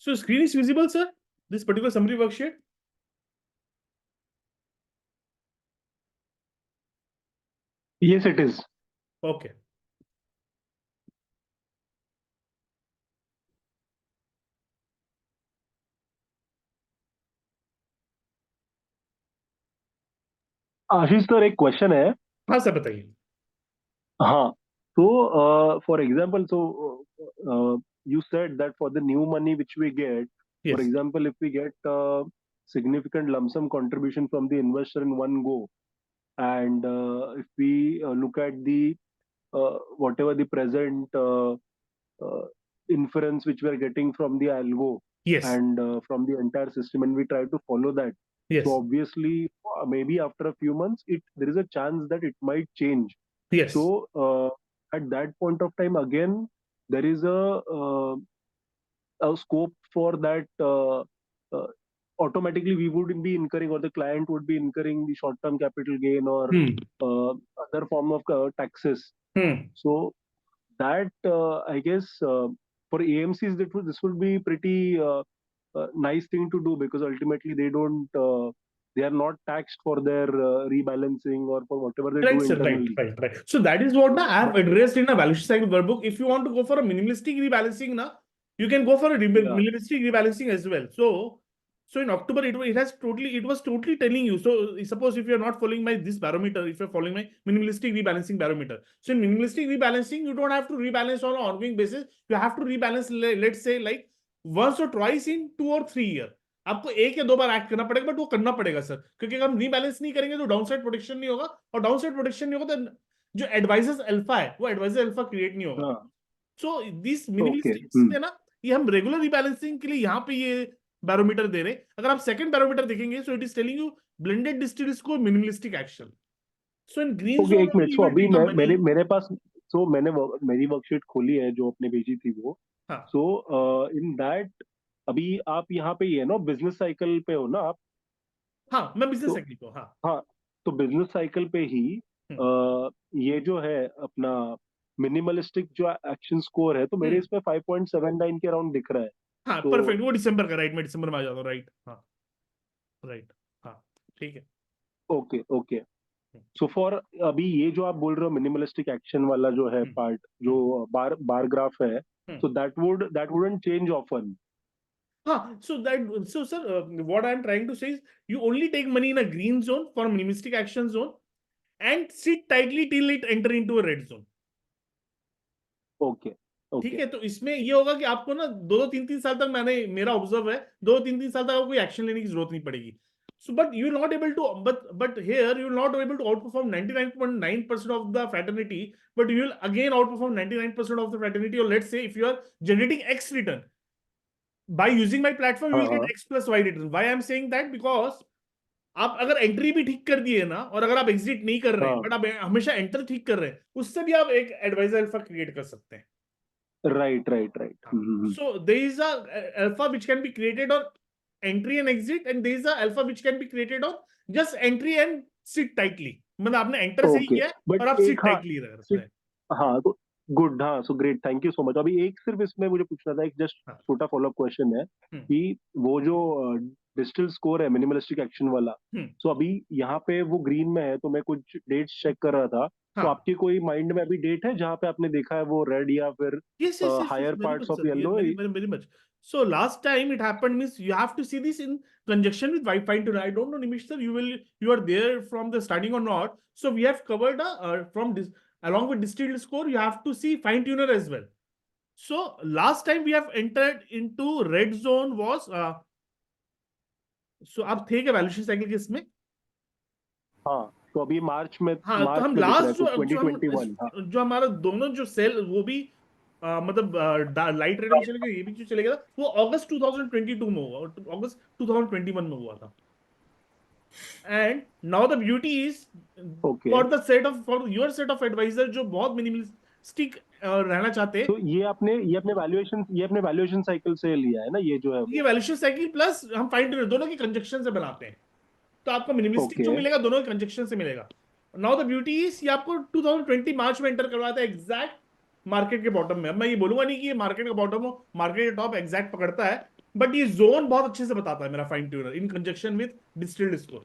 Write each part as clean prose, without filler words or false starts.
So screen is visible, sir? This particular summary worksheet? Yes, it is. Okay. Ashish sir, एक question है. हाँ sir, बताइए. हाँ, so for example, you said that for the new money which we get, for Yes. example, if we get significant lump sum contribution from the investor in one go, and if we look at the whatever the present uh, inference which we are getting from the algo Yes. and from the entire system, and we try to follow that. Yes. So obviously, maybe after a few months, there is a chance that it might change. Yes. So at that point of time, again, there is a scope for that. Automatically, we would be incurring, or the client would be incurring the short-term capital gain or other form of taxes. So that I guess for AMCs, this would be pretty nice thing to do, because ultimately they are not taxed for their rebalancing or for whatever they Right, do sir. internally. Right. So that is what I have addressed in a balance sheet cycle workbook. If you want to go for a minimalistic rebalancing, you can go for a minimalistic rebalancing as well. So in October, it was totally telling you. So suppose if you're not following this barometer, if you're following my minimalistic rebalancing barometer. So in minimalistic rebalancing, you don't have to rebalance on an ongoing basis. You have to rebalance, let's say, like once or twice in 2 or 3 years. आपको 1 या 2 बार act करना पड़ेगा, but वो करना पड़ेगा sir, क्योंकि अगर हम रीबैलेंस नहीं करेंगे तो डाउनसाइड प्रोटेक्शन नहीं होगा, और डाउनसाइड प्रोटेक्शन नहीं होगा तो जो एडवाइजर्स अल्फा है वो एडवाइजर अल्फा क्रिएट नहीं होगा. सो दिस मिनिमलिस्टिक्स में ना, ये हम रेगुलर रीबैलेंसिंग के लिए यहाँ पे ये बैरोमीटर दे रहे हैं. अगर आप सेकंड बैरोमीटर देखेंगे, so it is telling you blended distilled score minimalistic action. So in green zone एक मिनट. सो अभी मेरे पास, सो मैंने मेरी वर्कशीट खोली है जो आपने भेजी थी वो. सो इन दैट अभी आप यहाँ पे ही है ना, बिजनेस साइकिल पे हो ना आप? हाँ, मैं बिजनेस साइकिल पे. हाँ, तो बिजनेस साइकिल पे ही ये जो है अपना मिनिमलिस्टिक जो एक्शन स्कोर है, तो मेरे इसमें 5.79 के अराउंड दिख रहा है. हाँ, परफेक्ट. वो दिसंबर का, राइट. मैं दिसंबर में आ जाता हूँ, राइट. हाँ, राइट. हाँ, ठीक है. ओके. सो फॉर अभी ये जो आप बोल रहे हो मिनिमलिस्टिक एक्शन वाला जो है पार्ट, जो बार ग्राफ है, so that wouldn't change often. So sir, what I'm trying to say is you only take money in a green zone for minimalistic action zone and sit tightly till it enter into a red zone. Okay. ठीक है. तो इसमें ये होगा कि आपको ना 2-3 साल तक, मेरा ऑब्जर्व है, 2-3 साल तक आपको कोई एक्शन लेने की जरूरत नहीं पड़ेगी. So, but you will not able to, but here you will not able to outperform 99.9% of the fraternity, but you will again outperform 99% of the fraternity. Or let's say if you are generating X return by using my platform, you will get X plus Y return. Why I am saying that? Because आप अगर entry भी ठीक कर दिए ना, और अगर आप एग्जिट नहीं कर रहे हैं, बट आप हमेशा एंटर ठीक कर रहे हैं, उससे भी आप एक एडवाइजर अल्फा क्रिएट कर सकते हैं. Right. So there is a alpha which can be created on entry and exit, and there is a alpha which can be created on just entry and sit tightly. मतलब आपने enter सही किया है और आप सिट टाइटली रह रहे हैं. हाँ, तो गुड. हाँ, so great, thank you so much. अभी एक सिर्फ इसमें मुझे पूछना था, एक जस्ट छोटा फॉलोअप क्वेश्चन है कि वो जो डिजिटल स्कोर है मिनिमलिस्टिक एक्शन वाला, सो अभी यहाँ पे वो ग्रीन में है, तो मैं कुछ डेट्स चेक कर रहा था. तो आपकी कोई माइंड में अभी डेट है जहाँ पे आपने देखा है वो रेड या फिर higher parts of yellow? Very much. So last time it happened means you have to see this in conjunction with fine tuner. I don't know, Nimish sir, you are there from the starting or not. So we have covered from this along with distilled score. You have to see fine tuner as well. So last time we have entered into red zone was so आप थे क्या valuation cycle के इसमें? हाँ, तो अभी मार्च में, हाँ, तो हम लास्ट जो हमारा दोनों जो सेल, वो भी मतलब लाइट रेड में चलेगा, ये भी जो चलेगा, वो अगस्त 2022 में हुआ, अगस्त 2021 में हुआ था. And now the beauty is for your set of advisor जो बहुत मिनिमलिस्टिक रहना चाहते हैं. तो ये अपने वैल्यूएशन साइकिल से लिया है ना, ये जो है ये वैल्यूएशन साइकिल प्लस हम फाइन ट्यूनर दोनों की कंजक्शन से बनाते हैं, तो आपको मिनिमलिस्टिक जो मिलेगा दोनों के कंजक्शन से मिलेगा. नाउ द ब्यूटी इज ये आपको 2020 मार्च में एंटर करवाता है एग्जैक्ट मार्केट के बॉटम में. अब मैं ये बोलूंगा नहीं कि ये मार्केट का बॉटम हो, मार्केट का टॉप एग्जैक्ट पकड़ता है, बट ये जोन बहुत अच्छे से बताता है मेरा fine tuner in conjunction with distilled score.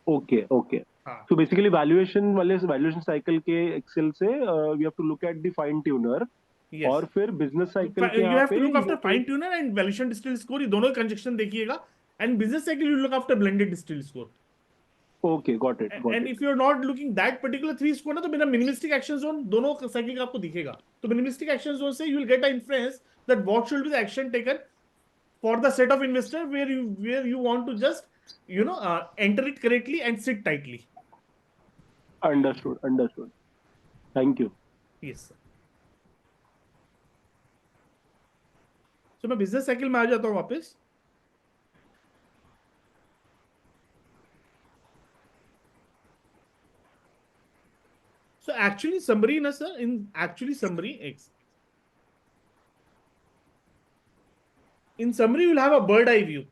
Okay okay. हाँ तो बेसिकली वैल्यूएशन वाले वैल्यूएशन साइकिल के एक्सेल से we have to look at the fine tuner, yes, और फिर बिजनेस साइकिल के यू यहाँ हैव पे to look you after have to. Fine tuner and valuation distilled score, ये दोनों कंजक्शन देखिएगा। And business cycle you look after blended distilled score. Okay, got it got and it. If you are not looking that particular three score ना, तो मेरा minimalistic action zone दोनों cycle का आपको दिखेगा। तो मिनिमलिस्टिक एक्शन जोन से you will get a influence that what should be the action taken for the set of investor where you want to just enter it correctly and sit tightly. Understood understood, thank you. Yes sir. So मैं business cycle में आ जाता हूँ वापस। So actually summary na sir, in actually summary X, in summary you'll have a bird eye view,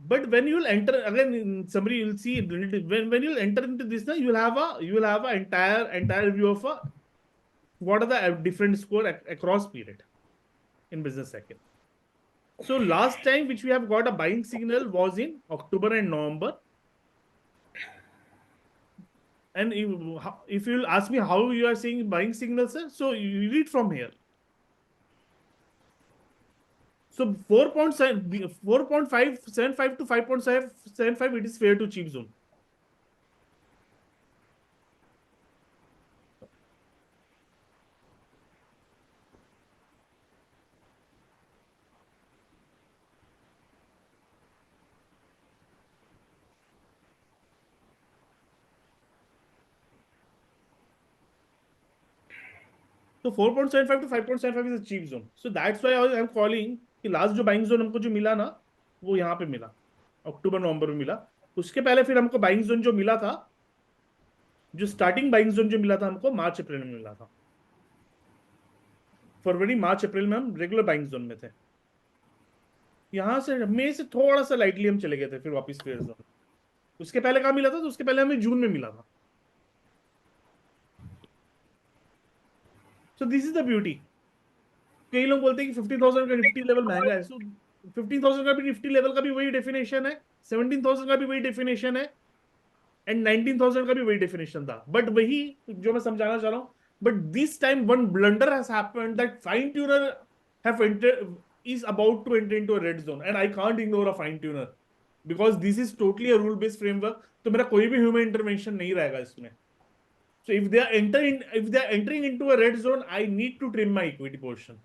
but when you'll enter again in summary you'll see when you'll enter into this na, you will have a entire view of what are the different score across period in business cycle. So last time which we have got a buying signal was in October and November. And if you'll ask me how you are seeing buying signals, sir, so you read from here. So 4.575 to 5.75, it is fair to cheap zone. So 4.75 to 5.75 is a cheap zone. So that's why I am calling कि last जो buying zone हमको जो मिला ना, वो यहाँ पे मिला, अक्टूबर नवंबर में मिला। उसके पहले फिर हमको बाइंग जोन जो मिला था, जो स्टार्टिंग बाइंग जोन जो मिला था हमको मार्च अप्रैल में मिला था। फरवरी मार्च अप्रैल में हम रेगुलर बाइंग जोन में थे। यहाँ से मई से थोड़ा सा लाइटली हम चले गए थे फिर वापस फेयर जोन। उसके पहले कहाँ मिला था? तो उसके पहले हमें जून में मिला था। सो दिस इज द ब्यूटी। कई लोग बोलते हैं कि 50,000 का निफ्टी लेवल महंगा है। सो 15,000 का भी निफ्टी लेवल का भी वही डेफिनेशन है, 17,000 का भी वही डेफिनेशन है, एंड 19,000 का भी वही डेफिनेशन था। बट वही जो मैं समझाना चाह रहा हूँ, but this time one blunder has happened that fine tuner have enter is about to enter into a red zone, and I can't ignore a fine tuner because this is totally a rule based framework. तो मेरा कोई भी human intervention नहीं रहेगा इसमें। So if they are entering into a red zone, I need to trim my equity portion.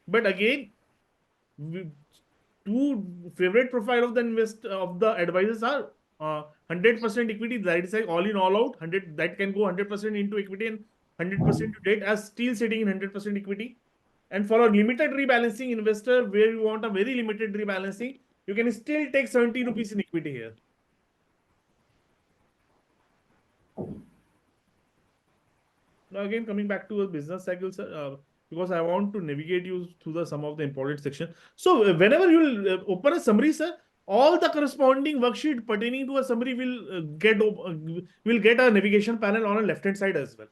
But again, two favorite profile of the advisors are 100% equity, that is like all in all out 100, that can go 100% into equity and 100% to debt as still sitting in 100% equity. And for a limited rebalancing investor where you want a very limited rebalancing, you can still take 70 rupees in equity here. Now again, coming back to a business cycle, sir, because I want to navigate you through some of the important section. So whenever you will open a summary, sir, all the corresponding worksheet pertaining to a summary will get a navigation panel on a left hand side as well.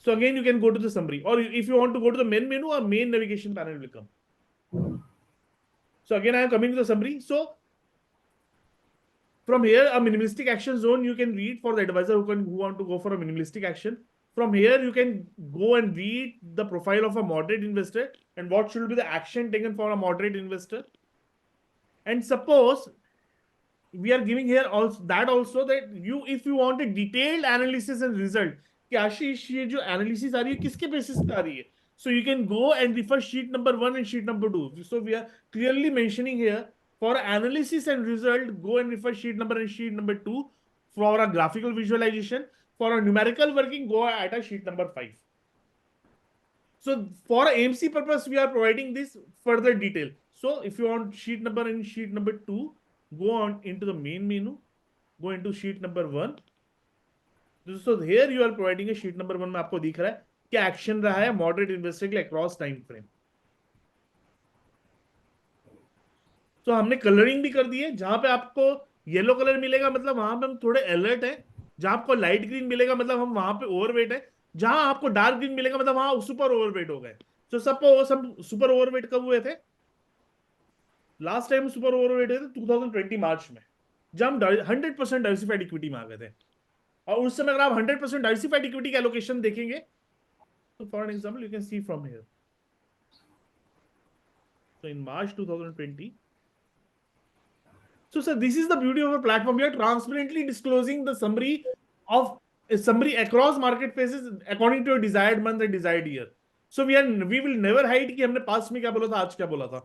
So again, you can go to the summary, or if you want to go to the main menu, a main navigation panel will come. So again, I am coming to the summary. So from here, a minimalistic action zone you can read for the advisor who want to go for a minimalistic action. From here, you can go and read the profile of a moderate investor and what should be the action taken for a moderate investor. And suppose we are giving here also that you, if you want a detailed analysis and result, कि आशीष ये जो analysis आ रही है किसके basis पे आ रही है? So you can go and refer sheet number 1 and sheet number 2. So we are clearly mentioning here, for analysis and result, go and refer sheet number and sheet number 2. For a graphical visualization, for a numerical working, go at a sheet number 5. So for AMC purpose, we are providing this further detail. So if you want sheet number and sheet number 2, go on into the main menu, go into sheet number 1. So here you are providing a sheet number 1 में आपको दिख रहा है क्या action रहा है moderate investor के लिए अक्रॉस टाइम फ्रेम। तो हमने कलरिंग भी कर दी है, जहां पे आपको येलो कलर मिलेगा मतलब वहां पे हम थोड़े अलर्ट है, जहां आपको लाइट ग्रीन मिलेगा मतलब हम वहां पे ओवरवेट है, जहां आपको डार्क ग्रीन मिलेगा मतलब वहां सुपर ओवरवेट हो गए। तो सपोज हम सुपर ओवरवेट कब हुए थे? लास्ट टाइम सुपर ओवरवेट हुए थे 2020 मार्च में, जब हम 100% डाइवर्सिफाइड इक्विटी में आ गए थे। और उस समय अगर आप 100% डाइवर्सिफाइड इक्विटी का एलोकेशन देखेंगे, तो for an example you can see from here, so in March 2020. So sir, this is the beauty of a platform. We are transparently disclosing the summary across market phases according to a desired month and desired year. So we will never hide कि हमने past में क्या बोला था, आज क्या बोला था।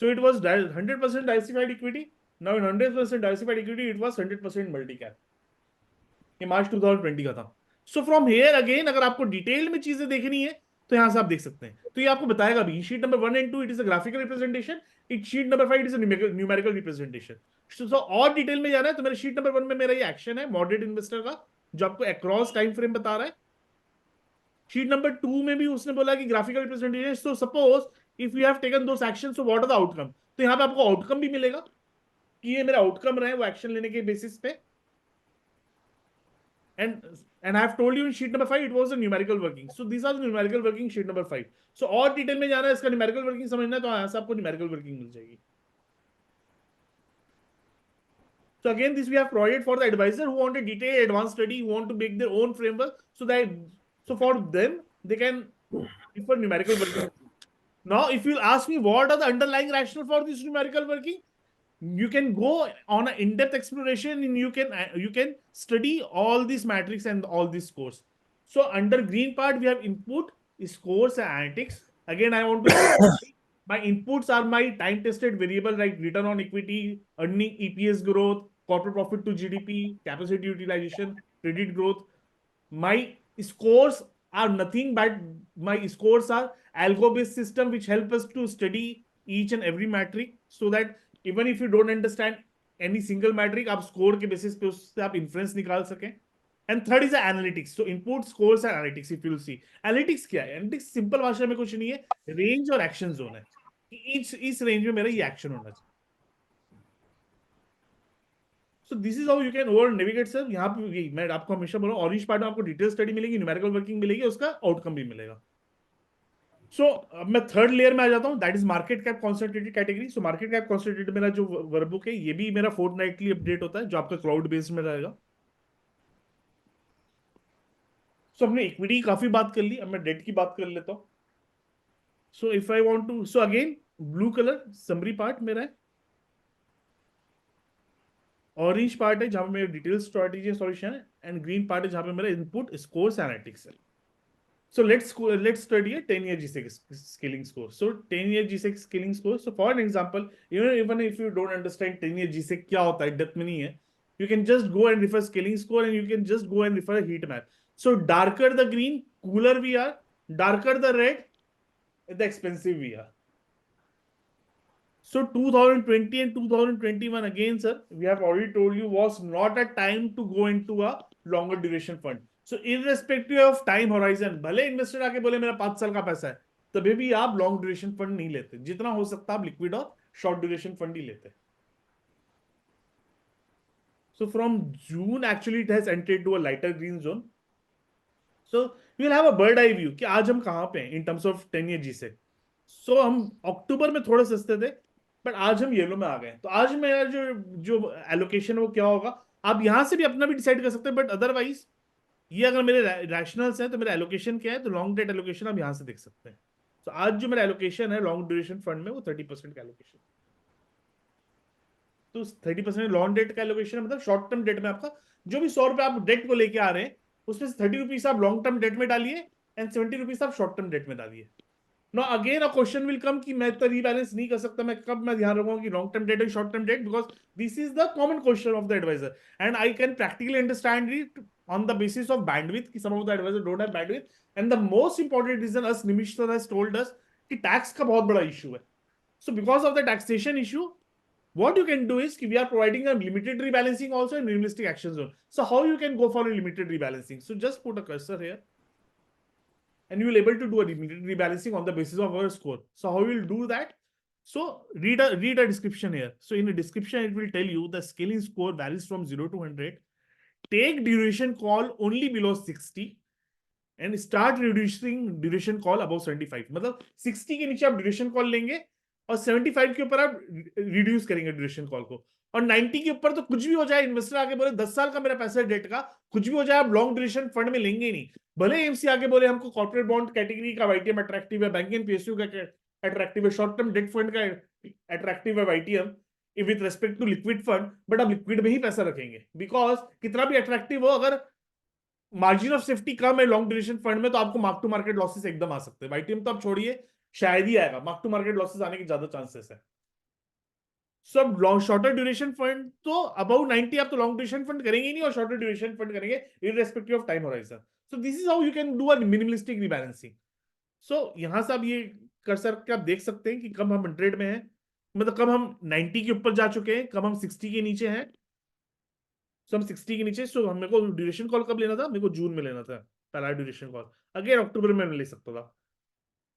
So it was 100% diversified equity. Now in 100% diversified equity, it was 100% multi-cap. ये मार्च 2020 का था। सो फ्रॉम हेयर अगेन अगर आपको डिटेल में चीजें देखनी है तो यहां से आप देख सकते हैं। तो ये आपको बताएगा भी sheet number 1 and 2 it is a graphical representation, it sheet number 5 it is a numerical representation. So और डिटेल में जाना है तो मेरे शीट नंबर 1 में मेरा ये एक्शन है मॉडरेट इन्वेस्टर का, जो आपको अक्रॉस टाइम फ्रेम बता रहा है। शीट नंबर 2 में भी उसने बोला कि graphical representation. So suppose if you have taken those action, so what are the outcome, तो यहाँ पे आपको आउटकम भी मिलेगा कि ये मेरा आउटकम रहे वो एक्शन लेने के बेसिस पे। And I have told you in sheet number 5 it was a numerical working. So these are the numerical working sheet number 5. So और डिटेल में जाना है इसका numerical working समझना है तो यहाँ से आपको numerical working मिल जाएगी। So again this we have provided for the advisor who want a detailed advanced study, who want to make their own framework, so for them they can prefer numerical working. Now if you ask me what are the underlying rationale for this numerical working, you can go on an in-depth exploration and you can study all these metrics and all these scores. So under green part we have input, scores and analytics. Again I want to say my inputs are my time tested variable like return on equity, earning, EPS growth, corporate profit to GDP, capacity utilization, credit growth. My scores are nothing but my scores are algo based system which help us to study each and every metric, so that even if you don't understand any single metric, आप score के basis पे उससे आप inference निकाल सकें। And third is the analytics. So input, scores and analytics. If you will see, analytics क्या है? Analytics simple भाषा में कुछ नहीं है, range और action zone है। इस range में मेरा ये action होना चाहिए। So this is how you can over navigate sir। यहाँ पे मैं आपको हमेशा बोल रहा हूँ ऑरेंज पार्ट में आपको डिटेल स्टडी मिलेगी, न्यूमेरिकल वर्किंग मिलेगी, उसका आउटकम भी मिलेगा। सो अब मैं थर्ड लेयर में आ जाता हूँ, that is market cap concentrated category. So market cap concentrated मेरा जो वर्कबुक है ये भी मेरा फोर्टनाइटली अपडेट होता है जो आपका क्लाउड बेस्ड में रहेगा। सो हमने इक्विटी काफी बात कर ली, अब मैं डेट की बात कर लेता हूँ। So if I want to, so again blue colour summary part मेरा है, ऑरेंज पार्ट है जहां पे मेरा डिटेल स्ट्रेटेजी सॉल्यूशन है, एंड ग्रीन पार्ट है जहां पे मेरा इनपुट स्कोर्स एनालिटिक्स है। So let's study a 10-year G6 scaling score. So 10-year G6 scaling score. So for an example, even if you don't understand 10-year G6 क्या होता है, depth में नहीं है, you can just go and refer scaling score and you can just go and refer a heat map. So darker the green, cooler we are, darker the red, the expensive we are. So 2020 and 2021 again, sir, we have already told you was not a time to go into a longer duration fund. So irrespective of time horizon, भले investor आके बोले मेरा 5 साल का पैसा है, तभी भी आप लॉन्ग ड्यूरेशन फंड नहीं लेते, जितना हो सकता आप लिक्विड और शॉर्ट ड्यूरेशन फंड ही लेते। So from June actually it has entered to a lighter green zone. So we will have a bird eye view कि आज हम कहाँ पे हैं in terms of 10-year G से। So हम अक्टूबर में थोड़े सस्ते थे, बट आज हम येलो में आ गए। तो आज मेरा जो जो एलोकेशन है वो क्या होगा, आप यहां से भी अपना भी डिसाइड कर सकते हैं, बट अदरवाइज ये अगर मेरे रैशनल्स हैं तो मेरा एलोकेशन क्या है, तो लॉन्ग डेट एलोकेशन आप यहां से देख सकते हैं। तो आज जो मेरा एलोकेशन है लॉन्ग ड्यूरेशन फंड में वो 30% का एलोकेशन। तो 30% लॉन्ग डेट का एलोकेशन है, मतलब शॉर्ट टर्म डेट में आपका जो भी 100 रुपए आप डेट को लेके आ रहे हैं उसमें से 30 रुपीज आप लॉन्ग टर्म डेट में डालिए एंड 70 रुपीज आप शॉर्ट टर्म डेट में डालिए। Now again a question will come कि मैं तो रीबैलेंस नहीं कर सकता, मैं कब मैं ध्यान रखूंगा कि long term debt and short term debt, because this is the common question of the advisor and I can practically understand it on the basis of bandwidth कि some of the advisors don't have bandwidth, and the most important reason as Nimish sir has told us कि tax का बहुत बड़ा issue है। So because of the taxation issue, what you can do is we are providing a limited rebalancing also and minimalistic action zone. So how you can go for a limited rebalancing? So just put a cursor here and you will able to do a limited rebalancing on the basis of our score. So how you will do that? So read a description here. So in the description, it will tell you the scaling score varies from 0 to 100. Take duration call only below 60 and start reducing duration call above 75. मतलब 60 के नीचे आप duration call लेंगे और 75 के ऊपर आप reduce करेंगे duration call को, और 90 के ऊपर तो कुछ भी हो जाए, इन्वेस्टर आगे बोले 10 साल का मेरा पैसा है डेट का, कुछ भी हो जाए आप लॉन्ग ड्यूरेशन फंड में लेंगे ही नहीं। भले एमसी आगे बोले हमको कॉर्पोरेट बॉन्ड कैटेगरी का वाईटीएम अट्रैक्टिव है, बैंक एंड पीएसयू का अट्रैक्टिव है, शॉर्ट टर्म डेट फंड का अट्रैक्टिव है YTM with respect to liquid fund, but आप लिक्विड में ही पैसा रखेंगे, बिकॉज कितना भी अट्रैक्टिव हो, अगर मार्जिन ऑफ सेफ्टी कम है लॉन्ग ड्यूरेशन फंड में तो आपको मार्क टू मार्केट लॉसेस एकदम आ सकते हैं। वाईटीएम तो आप छोड़िए, शायद ही आएगा, मार्क टू मार्केट लॉसेस आने के ज्यादा चांसेस है। सो अब शॉर्टर ड्यूरेशन फंड तो अबाउ 90 आप तो लॉन्ग ड्यूरेशन फंड करेंगे ही नहीं, और शॉर्टर ड्यूरेशन फंड करेंगे irrespective of time horizon. So this is how you can do a minimalistic rebalancing. So यहां से आप ये कर सकते, आप देख सकते हैं कि कब हम 100 में हैं, मतलब कब हम 90 के ऊपर जा चुके हैं, कब हम 60 के नीचे हैं। सो हम 60 के नीचे, सो मेरे को ड्यूरेशन कॉल कब लेना था, मेरे को जून में लेना था पहला ड्यूरेशन कॉल, अगेन अक्टूबर में ले सकता था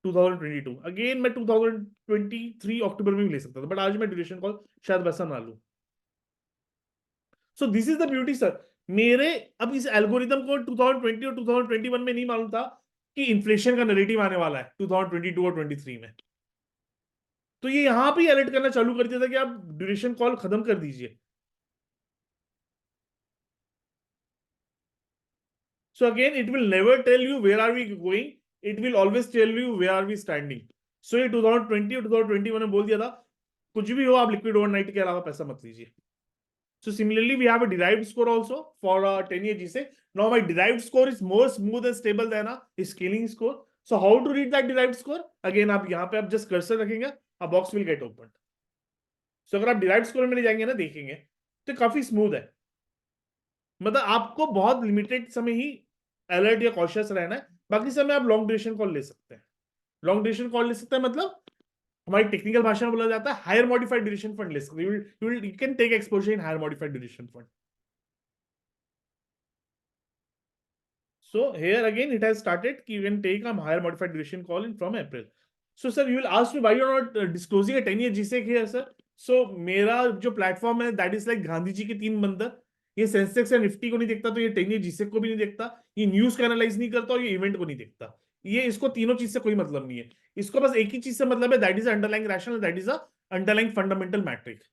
2022, अगेन मैं 2023 अक्टूबर में भी ले सकता था, बट आज मैं ड्यूरेशन कॉल शायद वैसा ना लूं। सो this is the beauty sir. मेरे अब इस एल्गोरिदम को 2020 और 2021 में नहीं मालूम था कि इन्फ्लेशन का नैरेटिव आने वाला है 2022 और 23 में, तो ये यहां पे अलर्ट करना चालू कर दिया था कि आप ड्यूरेशन कॉल खत्म कर दीजिए। So again, it will never tell you where are we going. It will always tell you where are we standing. So ये 2020 और 2021 में बोल दिया था कुछ भी हो आप लिक्विड ओवरनाइट के अलावा पैसा मत लीजिए। So similarly, we have a derived score also for a 10-year GSEC. Now my derived score is more smooth and stable than a scaling score. So how to read that derived score? Again, आप यहाँ पे आप just cursor रखेंगे, a box will get opened. So अगर आप derived score में जाएंगे ना, देखेंगे तो काफी स्मूथ है, मतलब आपको बहुत लिमिटेड समय ही अलर्ट या कॉशियस रहना है, बाकी समय आप लॉन्ग ड्यूरेशन कॉल ले सकते हैं। लॉन्ग ड्यूरेशन कॉल ले सकते हैं मतलब हमारी टेक्निकल भाषा में बोला जाता है हायर मॉडिफाइड ड्यूरेशन फंड ले सकते हैं। You can take exposure in higher modified duration fund. So here again it has started you can take a higher modified duration call in from April. So sir, you will ask me why you are not disclosing a 10-year GSEC here sir. So मेरा जो platform है that is like Gandhi ji के 3 बंदर, ये Sensex या Nifty को नहीं देखता, तो ये 10-year GSEC को भी नहीं देखता, ये न्यूज का एनालाइज नहीं करता, और ये इवेंट को नहीं देखता। ये इसको तीनों चीज से कोई मतलब नहीं है, इसको बस एक ही चीज से मतलब है, that is underlying rational, that is a underlying fundamental metric.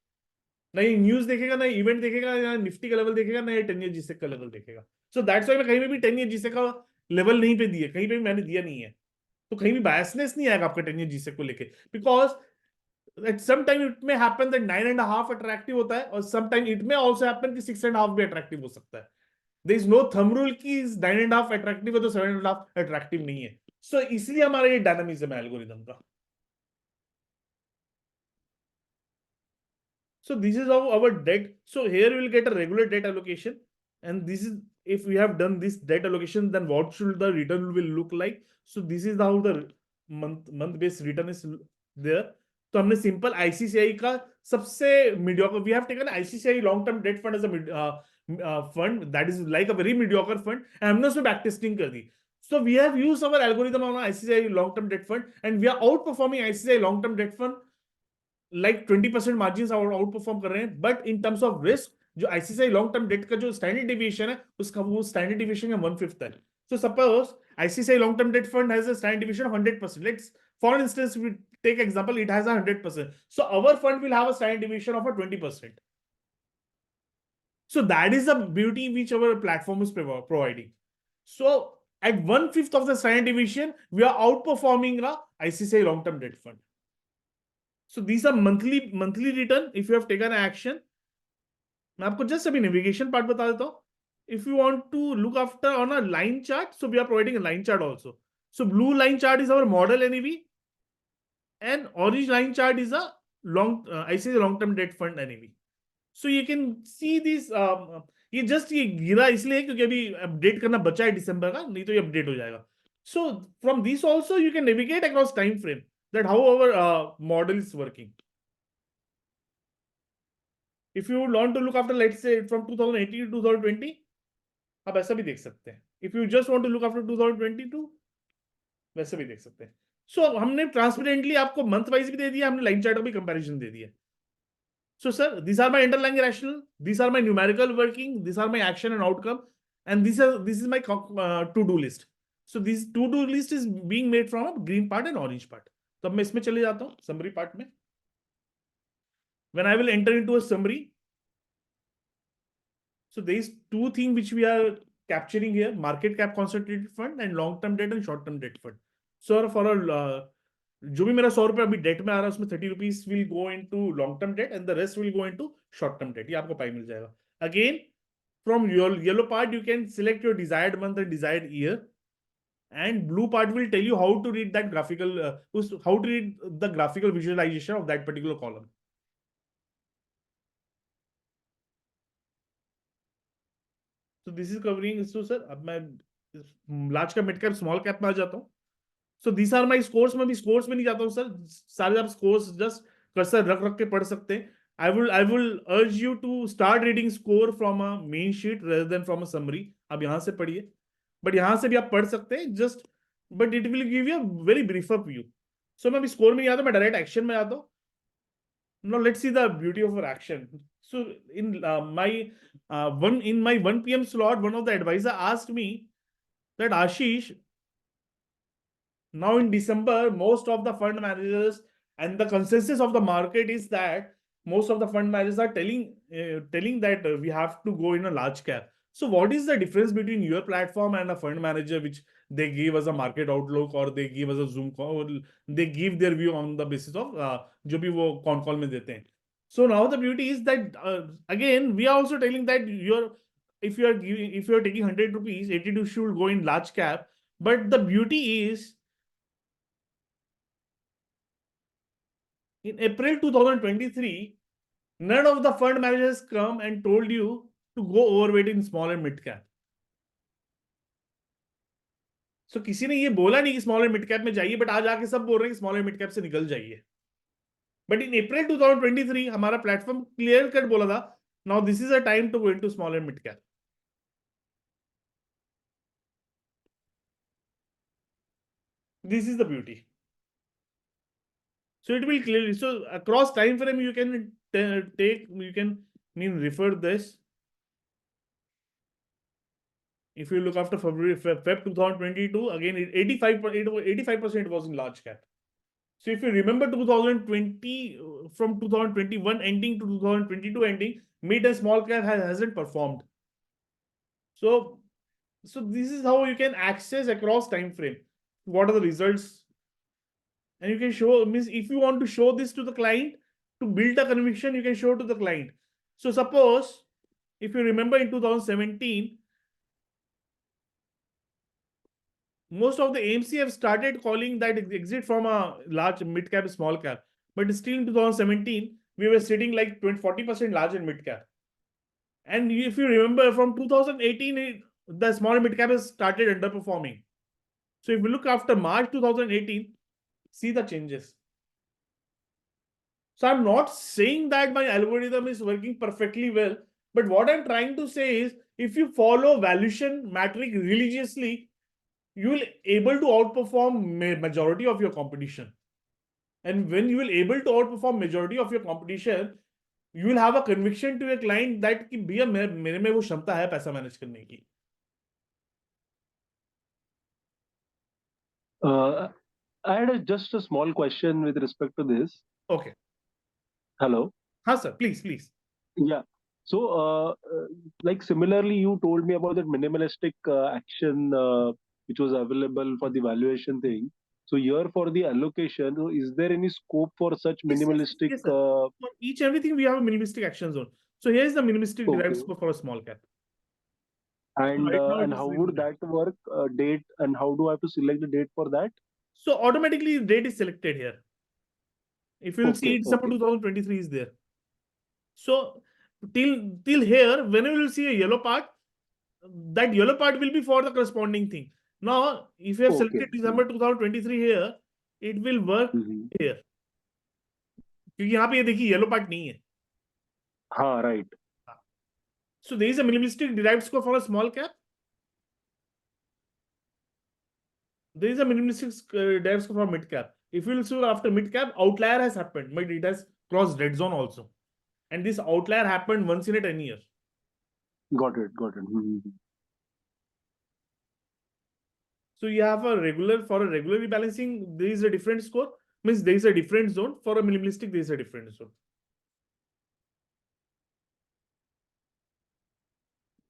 ना ये न्यूज देखेगा, ना इवेंट देखेगा, ना निफ्टी का लेवल देखेगा, ना ये 10-year GSEC का लेवल देखेगा। सो दैट्स व्हाई मैं कहीं पे भी 10-year GSEC का लेवल नहीं पे दिए, कहीं पे भी मैंने दिया नहीं है, तो कहीं भी बायसनेस नहीं आएगा आपका 10-year GSEC को लेके, because at some time it may happen that 9.5 attractive होता है, और some time it may also happen कि 6.5 भी अट्रैक्टिव हो सकता है। There is no thumb rule कि 9.5 अट्रैक्टिव है तो 7.5 अट्रैक्टिव नहीं है। सो इसलिए हमारा ये डायनामिज्म है एल्गोरिदम का। So this is our debt. So here we will get a regular debt allocation, and this is if we have done this debt allocation, then what should the return will look like? So this is how the month based return is there. तो हमने simple ICICI का सबसे mediocre, we have taken ICICI long term debt fund as a fund that is like a very mediocre fund, and हमने उसमें back testing कर दी। So we have used our algorithm on ICCI long term debt fund, and we are outperforming ICCI long term debt fund like 20% margin out perform कर रहे हैं, but in terms of risk जो ICCI long term date का जो standard deviation है उसका वो standard deviation का 1/5 है। So suppose ICICI long term debt fund has a standard deviation of 100%, let's for instance we take example it has a 100%, so our fund will have a standard deviation of a 20%. So that is the beauty which our platform is providing. So at 1/5 of the standard deviation we are outperforming the ICCI long term debt fund. So these are monthly return if you have taken action. मैं आपको just अभी navigation part बता देता हूं। If you want to look after on a line chart, so we are providing a line chart also. So blue line chart is our model NAV, and orange line chart is a ICICI long term debt fund NAV. So you can see this. ये just ये गिरा इसलिए क्योंकि अभी update करना बचा है दिसंबर का, नहीं तो ये अपडेट हो जाएगा। So from this also you can navigate across time frame that how our model is working. If you want to look after, let's say from 2018 to 2020, आप ऐसा भी देख सकते हैं। If you just want to look after 2022, वैसे भी देख सकते हैं। सो हमने ट्रांसपेरेंटली आपको मंथ वाइज भी दे दिया, हमने लाइन चार्ट का भी कंपैरिजन दे दिया. So, sir, these are my underlying rational. These are my numerical working. These are my action and outcome, and this is my to-do list. So, this to-do list is being made from a green part and orange part. तो अब मैं इसमें चले जाता हूँ summary part में. When I will enter into a summary, so there is two things which we are capturing here: market cap concentrated fund and long-term debt and short-term debt fund. So, for a जो भी मेरा 100 रुपए अभी date में आ रहा है उसमें 30 rupees will go into long term debt and the rest will go into short term date. ये आपको पाई मिल जाएगा. Again from yellow part you can select your desired month and desired year, and blue part will tell you how to read that graphical how to read the graphical visualization of that particular column. So this is covering. So sir, अब मैं large cap, mid cap, small cap में आ जाता हूँ. So these are my scores. मैं भी scores में नहीं जाता हूँ सर. सारे आप scores just कर्सर रख रख के पढ़ सकते हैं. I will urge you to start reading score from a main sheet rather than from a summary. आप यहाँ से पढ़िए, but यहाँ से भी आप पढ़ सकते हैं just, but it will give you a very briefer view. So मैं अभी score में नहीं आता, मैं direct action में आता हूँ. Now let's see the beauty of our action. So in my 1 p.m. slot, one of the advisor asked me that Ashish, now in December, most of the fund managers and the consensus of the market is that most of the fund managers are telling that we have to go in a large cap. So what is the difference between your platform and a fund manager, which they give us a market outlook or they give us a Zoom call, or they give their view on the basis of जो भी वो con call में देते हैं. So now the beauty is that again we are also telling that if you are taking 100 rupees, 82 should go in large cap. But the beauty is, in April 2023, none of the fund managers come and told you to go overweight in small and mid cap. So किसी ने ये बोला नहीं कि small and mid cap में जाइए, but आज आके सब बोल रहे हैं कि small and mid cap से निकल जाइए. But in April 2023, हमारा प्लेटफॉर्म क्लियर कट बोला था, now this is a time to go into small and mid cap. This is the beauty. So it will clearly, so across time frame you can refer this. If you look after Feb 2022, again 85% was in large cap. So if you remember 2020, from 2021 ending to 2022 ending, mid and small cap hasn't performed. So this is how you can access across time frame. What are the results? And you can show, means if you want to show this to the client, to build a conviction, you can show to the client. So suppose, if you remember in 2017, most of the AMC have started calling that exit from a large mid cap, small cap. But still in 2017, we were sitting like 40% large and mid cap. And if you remember from 2018, the small and mid cap has started underperforming. So if you look after March 2018, see the changes. So I'm not saying that my algorithm is working perfectly well, but what I'm trying to say is, if you follow valuation metric religiously, you will able to outperform majority of your competition. And when you will able to outperform majority of your competition, you will have a conviction to your client that कि भैया मेरे में वो क्षमता है पैसा manage करने की. I had just a small question with respect to this. Okay. Hello. हाँ sir, please. Yeah. So, like similarly, you told me about that minimalistic action which was available for the valuation thing. So here for the allocation, so is there any scope for such minimalistic? Yes, sir. For each everything we have a minimalistic action zone. So here is the minimalistic derived Okay. score for a small cap. And Right now it and is how in would that work? Date, and how do I have to select the date for that? So automatically the date is selected here. If you will see, Okay, December okay. 2023 is there. So till here, whenever you will see a yellow part, that yellow part will be for the corresponding thing. Now, if you have Okay. selected December 2023 here, it will work here. क्योंकि यहाँ पे ये देखिए yellow part नहीं है. हाँ, right. So there is a minimalistic derived score for a small cap. there is a minimalistic DAX for mid cap. If you will see after mid cap, outlier has happened, but it has crossed red zone also. And this outlier happened once in a 10 years. Got it. So you have for a regular rebalancing, there is a different score. Means there is a different zone. For a minimalistic, there is a different zone.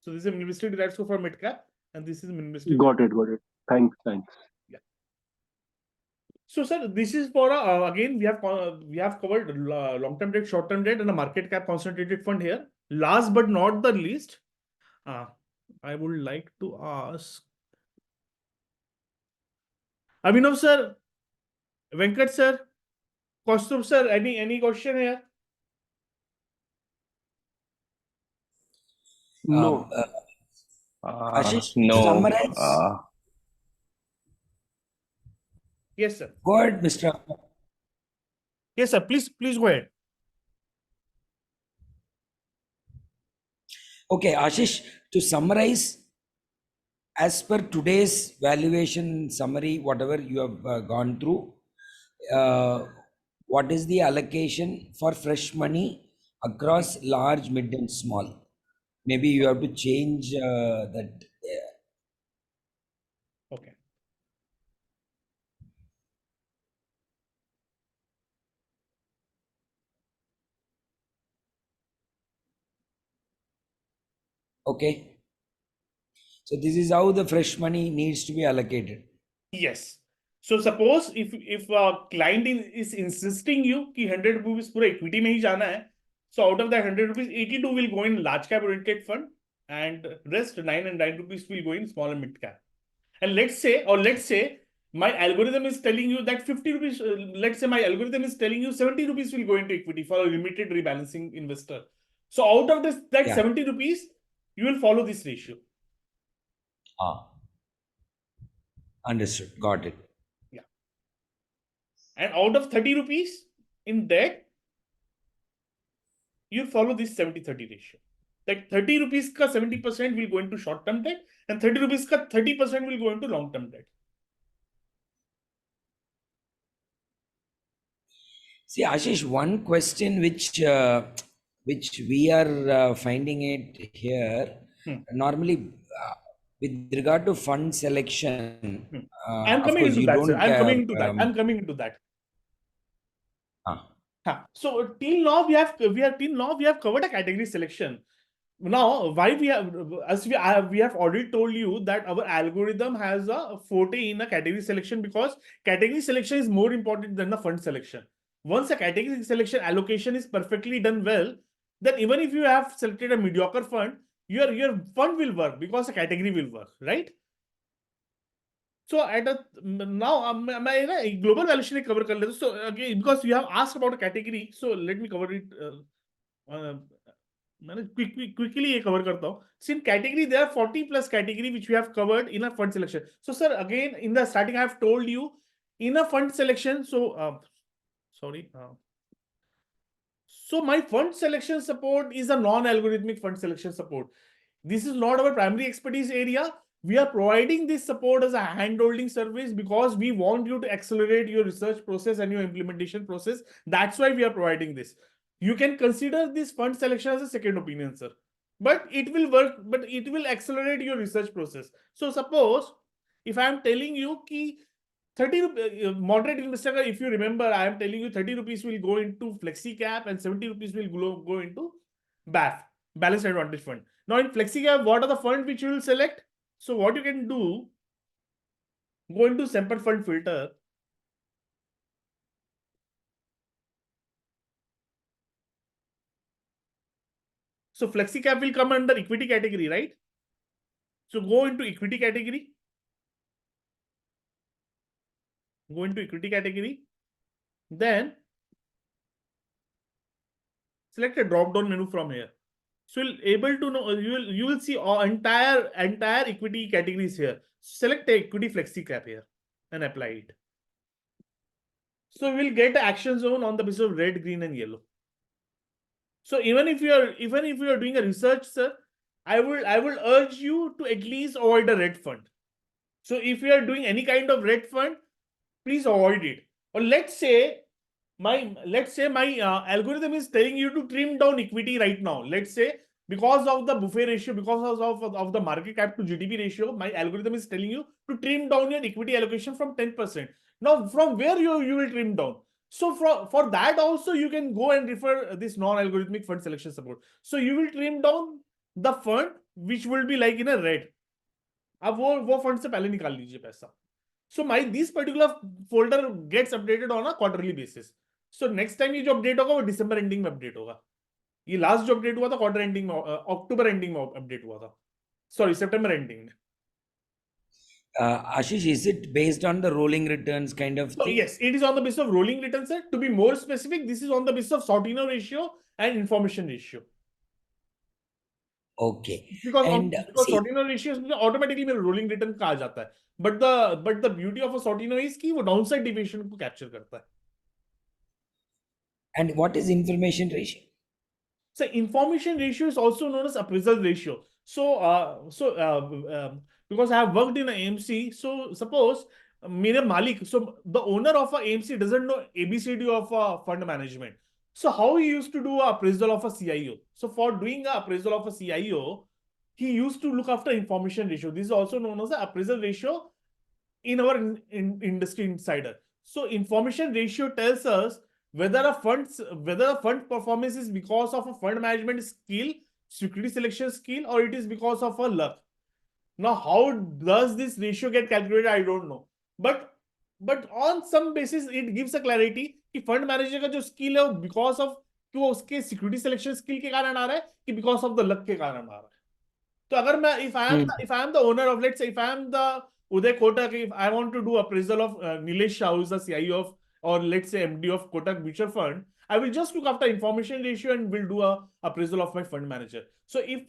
So this is a minimalistic DAX for mid cap, and this is minimalistic. Got it. Thanks. Yeah. So, sir, this is for again we have covered long-term debt, short-term debt, and a market cap concentrated fund here. Last but not the least, I would like to ask Abhinav sir, Venkat sir, Kaustubh sir, any question here? No. Ashish, No. summarize. Yes, sir. Go ahead, Mr. Yes, sir. Please go ahead. Okay, Ashish, to summarize, as per today's valuation summary, whatever you have gone through, what is the allocation for fresh money across large, mid, and small? Maybe you have to change that. Okay. Okay. So this is how the fresh money needs to be allocated. Yes. So suppose if a client is insisting you कि 100 rupees पूरा equity में ही जाना है, so out of that 100 rupees, 82 will go in large cap oriented fund, and rest 9 rupees will go in small and mid cap. And let's say my algorithm is telling you that 50 rupees. Let's say my algorithm is telling you 70 rupees will go into equity for a limited rebalancing investor. So out of that 70 rupees, you will follow this ratio. Understood. Got it. Yeah. And out of 30 rupees in debt, you follow this 70-30 ratio. That 30 rupees ka 70% will go into short-term debt, and 30 rupees ka 30% will go into long-term debt. See, Ashish, one question which we are finding it here, normally with regard to fund selection, I'm coming into that, sir. I'm coming into that. So till now we have covered a category selection. Now, why we have already told you that our algorithm has a forte in a category selection, because category selection is more important than the fund selection. Once a category selection allocation is perfectly done well, then even if you have selected a mediocre fund, your fund will work because the category will work, right? So now my global valuation cover kar lete. So again, because you have asked about a category, so let me cover it. Quickly ये cover करता हूँ. So in category, there are 40 plus category which we have covered in a fund selection. So sir, again in the starting I have told you in a fund selection. So so my fund selection support is a non-algorithmic fund selection support. This is not our primary expertise area. We are providing this support as a hand-holding service because we want you to accelerate your research process and your implementation process. That's why we are providing this. You can consider this fund selection as a second opinion, sir. But it will work, but it will accelerate your research process. So suppose if I am telling you ki 30 moderate investor, if you remember, I am telling you 30 rupees will go into flexi cap and 70 rupees will go into BAF, balanced advantage fund. Now in flexi cap, what are the funds which you will select? So what you can do, go into sample fund filter. So flexi cap will come under equity category, right? So go into equity category. Go into equity category. Then select a drop down menu from here. So you'll able to know, you will see all entire equity categories here. Select the equity flexi cap here and apply it. So we will get the action zone on the basis of red, green, and yellow. So even if you are doing a research, sir, I will urge you to at least avoid a red fund. So if you are doing any kind of red fund, please avoid it. Or let's say my algorithm is telling you to trim down equity right now. Let's say because of the buffet ratio, because of the market cap to GDP ratio, my algorithm is telling you to trim down your equity allocation from 10%. Now, from where you will trim down? So for that also, you can go and refer this non-algorithmic fund selection support. So you will trim down the fund which will be like in a red. अब वो fund से पहले निकाल लीजिए पैसा. So this particular folder gets updated on a quarterly basis. So next time ये जो update होगा वो December ending में update होगा. ये last जो update हुआ था quarter ending में, October ending में update हुआ था. Sorry, September ending में. Ashish, is it based on the rolling returns kind of thing? Yes, it is on the basis of rolling returns, sir. To be more specific, this is on the basis of Sortino ratio and information ratio. Okay. Because see, Sortino ratio automatically मेरा rolling return का आ जाता है. But the beauty of a Sortino is कि वो downside deviation को capture करता है. And what is information ratio? So information ratio is also known as appraisal ratio. Because I have worked in an AMC, so suppose मेरे मालिक, so the owner of a AMC doesn't know ABCD of a fund management. So how he used to do a appraisal of a CIO? So for doing a appraisal of a CIO, he used to look after information ratio. This is also known as the appraisal ratio in our industry insider. So information ratio tells us whether a fund performance is because of a fund management skill, security selection skill, or it is because of a luck. Now, how does this ratio get calculated? I don't know. But on some basis, it gives a clarity कि fund manager का जो skill है वो because of कि वो उसके security selection skill के कारण आ रहा है कि because of the luck के कारण आ रहा है. तो अगर मैं if I am the owner of, let's say if I am the Uday Kotak, if I want to do appraisal of Nilesh Shah, who is the CIO of, or let's say MD of Kotak Mutual Fund, I will just look after information ratio and will do a appraisal of my fund manager. So if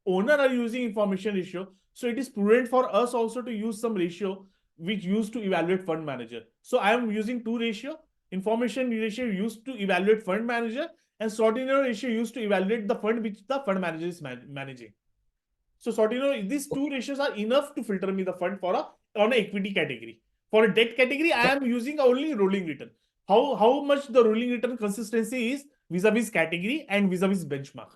owner are using information ratio, so it is prudent for us also to use some ratio which used to evaluate fund manager. So I am using two ratio. Information ratio used to evaluate fund manager, and Sortino ratio used to evaluate the fund which the fund manager is managing. So Sortino, these two ratios are enough to filter me the fund for on a equity category. For a debt category, I am using only rolling return. How much the rolling return consistency is vis-a-vis category and vis-a-vis benchmark.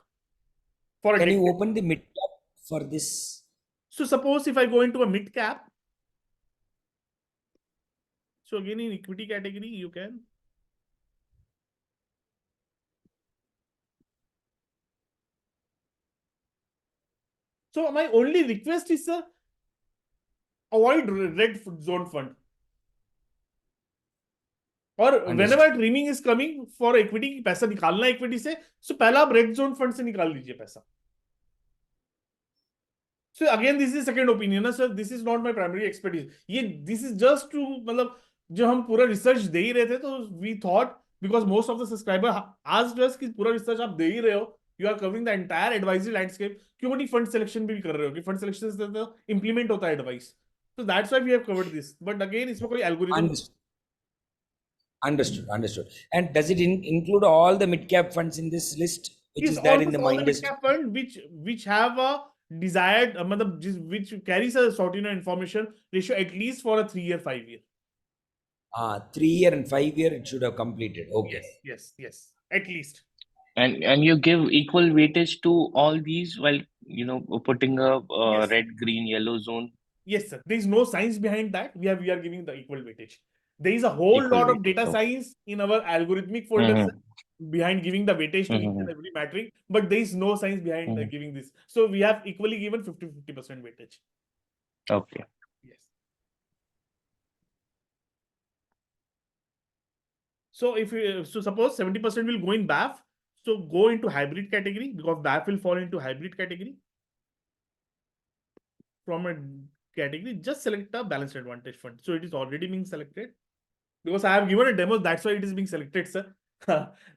For a Can debt you open the mid cap for this? So suppose if I go into a mid cap, so again in equity category, you can. So my only request is, sir, avoid red zone fund. और whenever trimming is coming for equity, पैसा निकालना equity से, so पहला आप red zone fund से निकाल लीजिए पैसा. So again, this is second opinion, ना sir. This is not my primary expertise. This is just to मतलब जो हम पूरा research दे ही रहे थे, तो we thought because most of the subscriber asked us कि पूरा research आप दे ही रहे हो, you are covering the entire advisory landscape, क्यों नहीं fund selection भी कर रहे हो कि fund selection से तो implement होता है advice. So that's why we have covered this. But again, इसमें कोई algorithm. Understood. And does it include all the mid cap funds in this list, which is there in the mind? Mid cap fund which have a desired, which carries a Sortino information ratio at least for a 3-year, 5-year. 3-year and 5-year, it should have completed. Okay. Yes, at least. And you give equal weightage to all these while putting a Yes. red, green, yellow zone. Yes, sir. There is no science behind that. We are giving the equal weightage. There is a whole Equal lot of weightage, data okay. science in our algorithmic folder behind giving the weightage to each and every metric, but there is no science behind giving this. So we have equally given 50% weightage. Okay. Yes. So so suppose 70% will go in BAF, so go into hybrid category because BAF will fall into hybrid category. From a category, just select a balanced advantage fund. So it is already being selected because I have given a demo. That's why it is being selected, sir.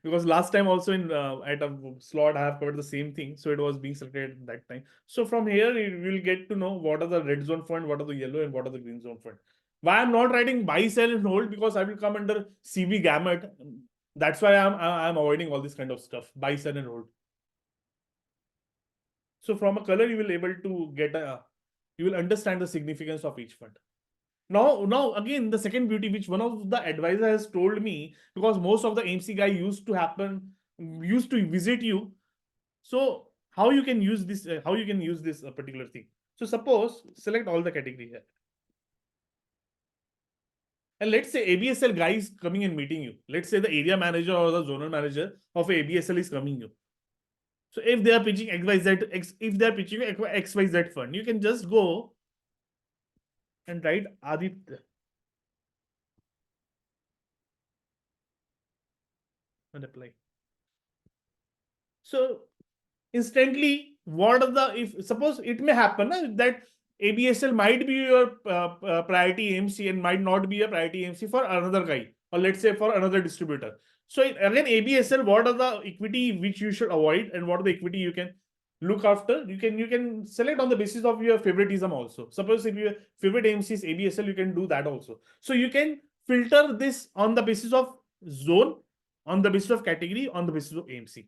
Because last time also in at a slot I have covered the same thing, so it was being selected at that time. So from here we will get to know what are the red zone fund, what are the yellow, and what are the green zone fund. Why I'm not writing buy, sell, and hold, because I will come under CB gamut. That's why I'm avoiding all this kind of stuff. Buy, sell, and hold. So from a color you will able to get you will understand the significance of each fund. Now again, the second beauty, which one of the advisor has told me, because most of the AMC guy used to visit you. So how you can use this? How you can use this particular thing? So suppose select all the category here. And let's say ABSL guy is coming and meeting you. Let's say the area manager or the zonal manager of ABSL is coming you. So if they are pitching XYZ, if they are pitching XYZ fund, you can just go and write Aditya and apply. So instantly, what are the, if suppose it may happen that ABSL might be your priority AMC and might not be a priority AMC for another guy, or let's say for another distributor. So again, ABSL, what are the equity which you should avoid and what are the equity you can look after? You can select on the basis of your favoritism also. Suppose if your favorite AMC is ABSL, you can do that also. So you can filter this on the basis of zone, on the basis of category, on the basis of AMC.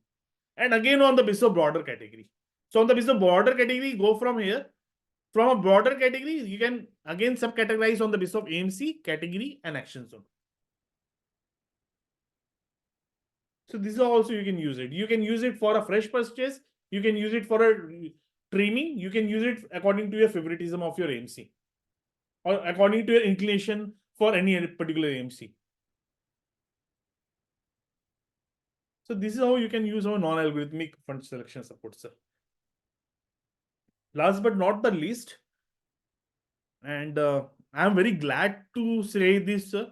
And again on the basis of broader category. So on the basis of broader category, go from here. From a broader category, you can again subcategorize on the basis of AMC, category, and action zone. So this is also you can use it. You can use it for a fresh purchase. You can use it for a trimming. You can use it according to your favoritism of your AMC, or according to your inclination for any particular AMC. So this is how you can use our non-algorithmic fund selection support, sir. Last but not the least, and I'm very glad to say this, sir,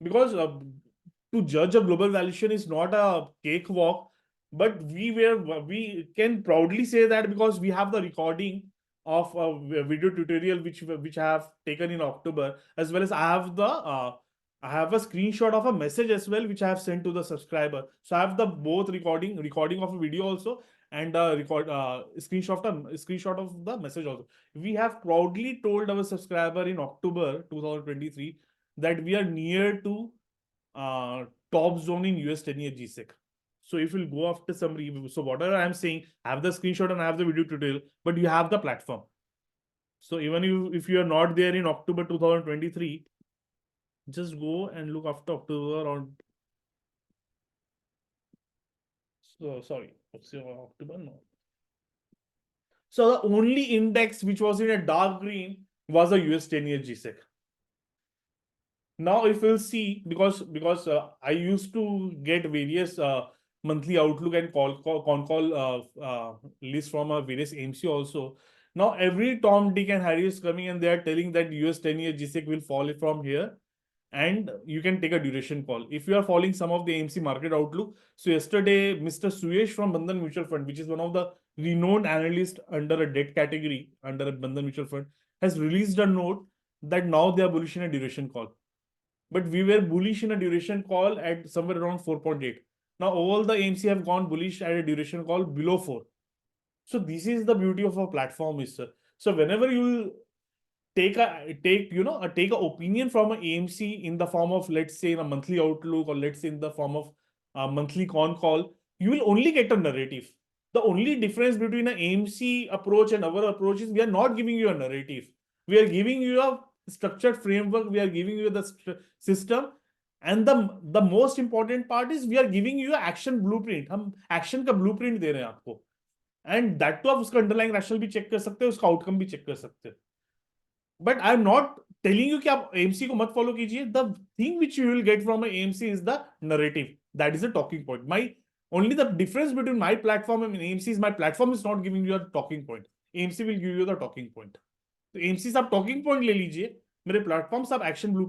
because to judge a global valuation is not a cakewalk, but we can proudly say that because we have the recording of a video tutorial which I have taken in October, as well as I have a screenshot of a message as well, which I have sent to the subscriber. So I have the both recording of a video also, and screenshot of the message also. We have proudly told our subscriber in October 2023 that we are near to top zone in US 10-year GSEC. So if you'll go after some review, so whatever I'm saying, I have the screenshot and I have the video tutorial, but you have the platform. So even if you are not there in October 2023, just go and look after October on. So sorry, what's your October? No. So the only index which was in a dark green was a US 10-year GSEC. Now if you'll see, because I used to get various monthly outlook and call list from various AMC also. Now every Tom, Dick and Harry is coming and they are telling that US 10-year GSEC will fall from here, and you can take a duration call if you are following some of the AMC market outlook. So yesterday, Mr. Suyesh from Bandhan Mutual Fund, which is one of the renowned analysts under a debt category under a Bandhan Mutual Fund, has released a note that now they are bullish in a duration call. But we were bullish in a duration call at somewhere around 4.8. Now all the AMC have gone bullish at a duration call below 4. So this is the beauty of our platform, sir. So whenever you take a opinion from an AMC in the form of, let's say, in a monthly outlook, or let's say in the form of a monthly con call, you will only get a narrative. The only difference between an AMC approach and our approach is we are not giving you a narrative. We are giving you a structured framework. We are giving you the system. And the most important part is we are giving you an action blueprint. हम action का blueprint दे रहे हैं आपको. And that too आप उसका underlying rationale भी check कर सकते हैं, उसका outcome भी check कर सकते हैं. But I'm not telling you कि आप AMC को मत follow कीजिए. The thing which you will get from an AMC is the narrative. That is a talking point. Only the difference between my platform and AMC is my platform is not giving you a talking point. AMC will give you the talking point. तो AMC से आप talking point ले लीजिए, मेरे platform से आप action blueprint